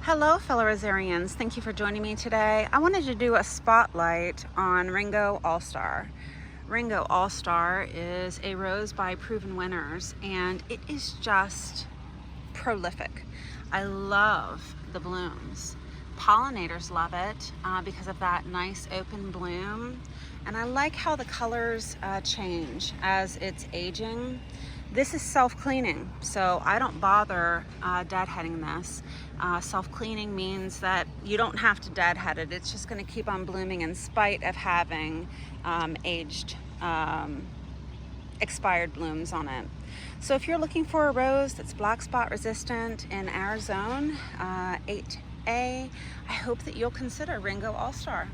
Hello fellow Rosarians, thank you for joining me today. I wanted to do a spotlight on Ringo All-Star. Ringo All-Star is a rose by proven winners and it is just prolific. I love the blooms. Pollinators love it because of that nice open bloom, and I like how the colors change as it's aging. This is self-cleaning, so I don't bother deadheading this. Self-cleaning means that you don't have to deadhead it. It's just going to keep on blooming in spite of having aged, expired blooms on it. So if you're looking for a rose that's black spot resistant in our zone, 8A, I hope that you'll consider Ringo All-Star.